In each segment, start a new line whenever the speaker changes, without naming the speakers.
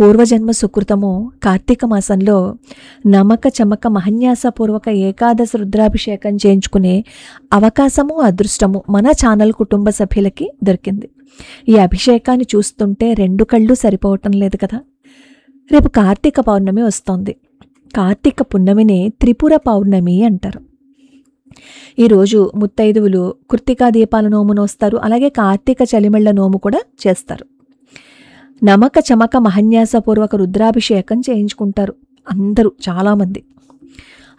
పూర్వజన్మ సుకృతము కార్తీక మాసంలో నమక చమక మహన్యాసపూర్వక ఏకాదశి రుద్రాభిషేకం చేయించుకునే అవకాశము అదృష్టము మన ఛానల్ కుటుంబ సభ్యులకి దొరికింది. ఈ అభిషేకాన్ని చూస్తుంటే 2 కళ్ళు సరిపోవటం లేదు కదా. రేపు కార్తీక పౌర్ణమి వస్తోంది. కార్తీక పున్నమిని త్రిపుర పౌర్ణమి అంటారు. ఈరోజు ముత్తైదువులు కృత్తికా దీపాల నోము నోస్తారు. అలాగే కార్తీక చలిమెళ్ల నోము కూడా చేస్తారు. నమక చమక మహన్యాసపూర్వక రుద్రాభిషేకం చేయించుకుంటారు అందరూ, చాలామంది.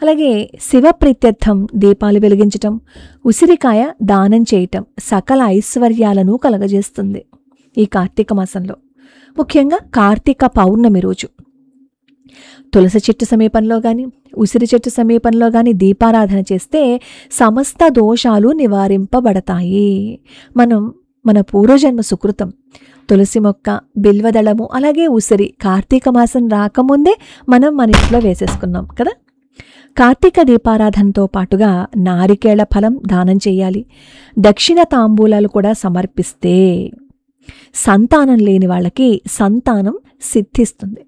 అలాగే శివ ప్రీత్యర్థం దీపాలు వెలిగించటం, ఉసిరికాయ దానం చేయటం సకల ఐశ్వర్యాలను కలగజేస్తుంది ఈ కార్తీక మాసంలో. ముఖ్యంగా కార్తీక పౌర్ణమి రోజు తులసి చెట్టు సమీపంలో కానీ ఉసిరి చెట్టు సమీపంలో కానీ దీపారాధన చేస్తే సమస్త దోషాలు నివారింపబడతాయి. మన పూర్వజన్మ సుకృతం తులసి మొక్క, బిల్వదళము, అలాగే ఉసిరి కార్తీక మాసం రాకముందే మనం మన ఇంట్లో వేసేసుకున్నాం కదా. కార్తీక దీపారాధనతో పాటుగా నారికేళ ఫలం దానం చేయాలి. దక్షిణ తాంబూలాలు కూడా సమర్పిస్తే సంతానం లేని వాళ్ళకి సంతానం సిద్ధిస్తుంది.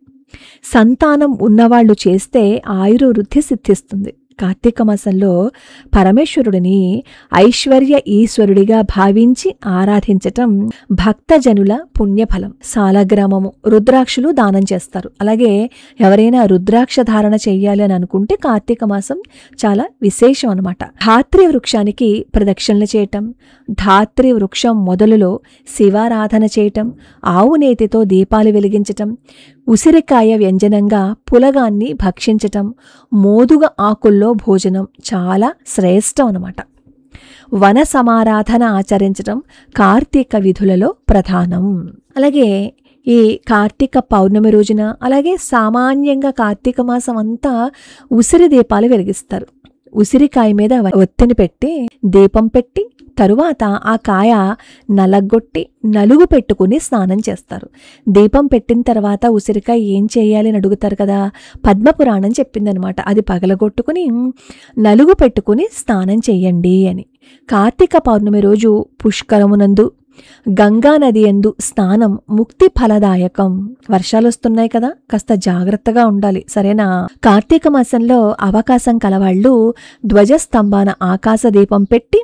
సంతానం ఉన్నవాళ్ళు చేస్తే ఆయుర్వృద్ధి సిద్ధిస్తుంది. కార్తీక మాసంలో పరమేశ్వరుడిని ఐశ్వర్య ఈశ్వరుడిగా భావించి ఆరాధించటం భక్తజనుల పుణ్యఫలం. సాలగ్రామము, రుద్రాక్షలు దానం చేస్తారు. అలాగే ఎవరైనా రుద్రాక్ష ధారణ చెయ్యాలి అని అనుకుంటే కార్తీక మాసం చాలా విశేషం అన్నమాట. ధాత్రి వృక్షానికి ప్రదక్షిణలు చేయటం, ధాత్రి వృక్షం మొదలులో శివారాధన చేయటం, ఆవు నేతితో దీపాలు వెలిగించటం, ఉసిరికాయ వ్యంజనంగా పులగాన్ని భక్షించటం, మోదుగ ఆకుల్లో భోజనం చాలా శ్రేష్టం అన్నమాట. వన సమారాధన ఆచరించటం కార్తీక విధులలో ప్రధానం. అలాగే ఈ కార్తీక పౌర్ణమి రోజున, అలాగే సామాన్యంగా కార్తీక మాసం అంతా ఉసిరి దీపాలు వెలిగిస్తారు. ఉసిరికాయ మీద ఒత్తిని పెట్టి దీపం పెట్టి తరువాత ఆ కాయ నలగొట్టి నలుగు పెట్టుకుని స్నానం చేస్తారు. దీపం పెట్టిన తర్వాత ఉసిరికాయ ఏం చేయాలి అని అడుగుతారు కదా. పద్మపురాణం చెప్పిందనమాట. అది పగలగొట్టుకుని నలుగు పెట్టుకుని స్నానం చెయ్యండి అని. కార్తీక పౌర్ణమి రోజు పుష్కరమునందు గంగా నది యందు స్నానం ముక్తి ఫలదాయకం. వర్షాలు వస్తున్నాయి కదా, కాస్త జాగ్రత్తగా ఉండాలి, సరేనా. కార్తీక మాసంలో అవకాశం కలవాళ్ళు ధ్వజస్తంభాన ఆకాశ దీపం పెట్టి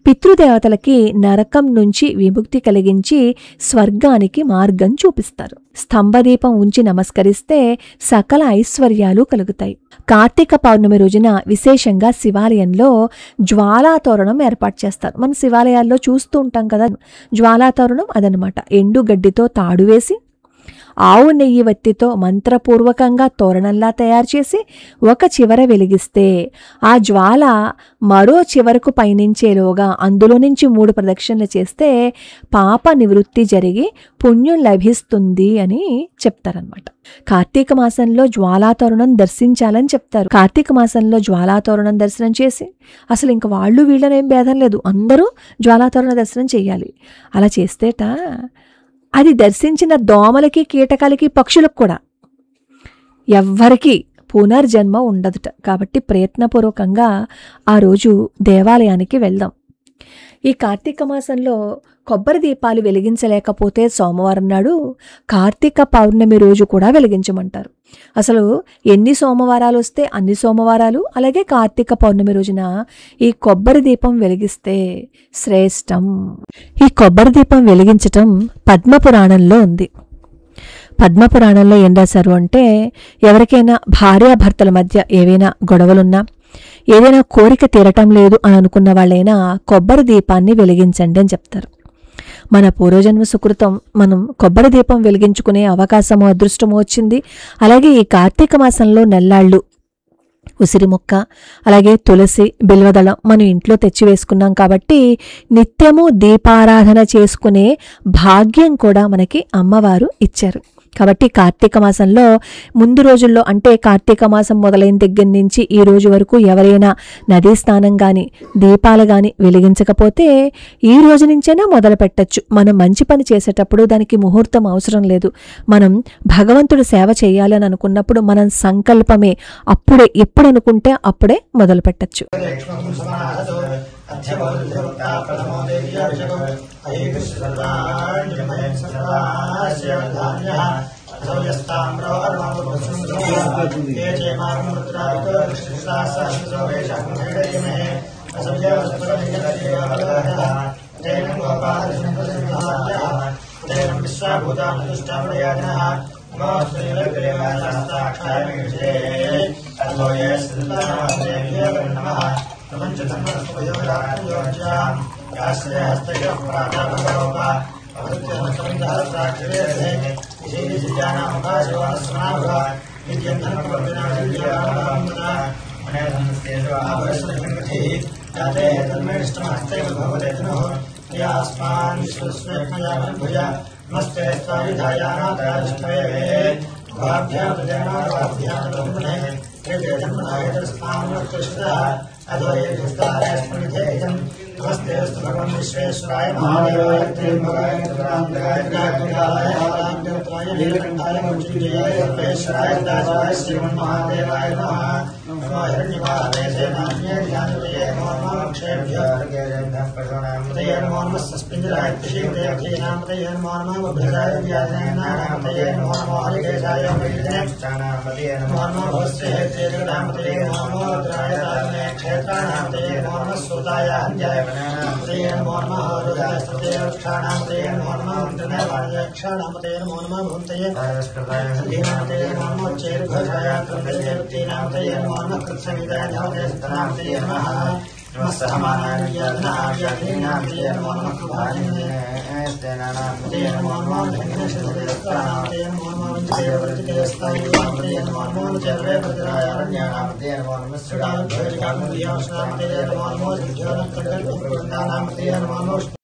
పితృదేవతలకి నరకం నుంచి విముక్తి కలిగించి స్వర్గానికి మార్గం చూపిస్తారు. స్తంభదీపం ఉంచి నమస్కరిస్తే సకల ఐశ్వర్యాలు కలుగుతాయి. కార్తీక పౌర్ణమి రోజున విశేషంగా శివాలయంలో జ్వాలాతోరణం ఏర్పాటు చేస్తారు. మన శివాలయాల్లో చూస్తూ ఉంటాం కదా జ్వాలాతోరణం, అదనమాట. ఎండుగడ్డితో తాడు వేసి ఆవు నెయ్యి వత్తితో మంత్రపూర్వకంగా తోరణంలా తయారు చేసి ఒక చివర వెలిగిస్తే ఆ జ్వాల మరో చివరకు పయనించేలోగా అందులో నుంచి 3 ప్రదక్షిణలు చేస్తే పాప నివృత్తి జరిగి పుణ్యం లభిస్తుంది అని చెప్తారనమాట. కార్తీక మాసంలో జ్వాలాతోరణం దర్శించాలని చెప్తారు. కార్తీక మాసంలో జ్వాలాతోరణం దర్శనం చేసి అసలు ఇంక వాళ్ళు వీళ్ళనేం భేదం లేదు, అందరూ జ్వాలాతోరణ దర్శనం చేయాలి. అలా చేస్తేట అది దర్శించిన దోమలకి, కీటకాలకి, పక్షులకు కూడా ఎవ్వరికీ పునర్జన్మ ఉండదుట. కాబట్టి ప్రయత్నపూర్వకంగా ఆ రోజు దేవాలయానికి వెళ్దాం. ఈ కార్తీక మాసంలో కొబ్బరి దీపాలు వెలిగించలేకపోతే సోమవారం నాడు కార్తీక పౌర్ణమి రోజు కూడా వెలిగించమంటారు. అసలు ఎన్ని సోమవారాలు వస్తే అన్ని సోమవారాలు, అలాగే కార్తీక పౌర్ణమి రోజున ఈ కొబ్బరి దీపం వెలిగిస్తే శ్రేష్టం. ఈ కొబ్బరి దీపం వెలిగించటం పద్మపురాణంలో ఉంది. పద్మపురాణంలో ఏం రాశారు అంటే, ఎవరికైనా భార్యాభర్తల మధ్య ఏవైనా గొడవలున్నా, ఏదైనా కోరిక తీరటం లేదు అని అనుకున్న వాళ్ళైనా కొబ్బరి దీపాన్ని వెలిగించండి అని చెప్తారు. మన పూర్వజన్మ సుకృతం మనం కొబ్బరి దీపం వెలిగించుకునే అవకాశము, అదృష్టము వచ్చింది. అలాగే ఈ కార్తీక మాసంలో నెల్లాళ్ళు ఉసిరి మొక్క, అలాగే తులసి, బిల్వదళం మనం ఇంట్లో తెచ్చి వేసుకున్నాం కాబట్టి నిత్యము దీపారాధన చేసుకునే భాగ్యం కూడా మనకి అమ్మవారు ఇచ్చారు. కాబట్టి కార్తీక మాసంలో ముందు రోజుల్లో, అంటే కార్తీక మాసం మొదలైన దగ్గర నుంచి ఈ రోజు వరకు ఎవరైనా నదీ స్నానం కానీ దీపాలు కానీ వెలిగించకపోతే ఈ రోజు నుంచైనా మొదలు పెట్టచ్చు. మనం మంచి పని చేసేటప్పుడు దానికి ముహూర్తం అవసరం లేదు. మనం భగవంతుడి సేవ చేయాలని అనుకున్నప్పుడు మనం సంకల్పమే అప్పుడే, ఎప్పుడు అనుకుంటే అప్పుడే మొదలు పెట్టచ్చు.
नमस्ते भगवान विश्वेश्वराय महादेवाय त्र्यंबकाय त्रिपुराय नीलकंठाय मृत्युंजयाय सर्वेश्वराय दासाय श्रीमन्महादेवाय नमः। नमो हिरण्यवाहवे नान्ये ज्ञानवये नमो क्षेभ्यो तये नमो नमः सस्मिञ्जराय त्रिशीलदेवते नामतये नमो नमः उभयराय व्याधनाय नामतये नमो नमो हरिकेशाय मृगजने नमो नमो भस्त्रे नामतये नमो नमो रुद्राय दाने क्षेत्राणामतये नमो नमः सुताय हन्याय नामतये नमो नमः रुद्राय क्षाणामतये नमो नमः मन्त्रनाय क्षाणामतये नमो नमः भूतये नामतये नमो नमः चेर्घोषाय कृतदेवते नामतये नमो नमः कृत्सविदाय नामतये नमः नमस्सहमानाय व्याधनाय नमो नमः कृभाजिने नामतये नमो नमः धन्यशतदेवतानामतये नमो नमः वञ्चदेववृत्तिदेवस्ताय नामतये नमो नमः चर्वे प्रतिरायारण्य नामतये नमो नमः श्रीरामभोजकामूल्यांश नामतये नमो नमः सिद्ध्योनन्तर्गतनामतये नमो नमः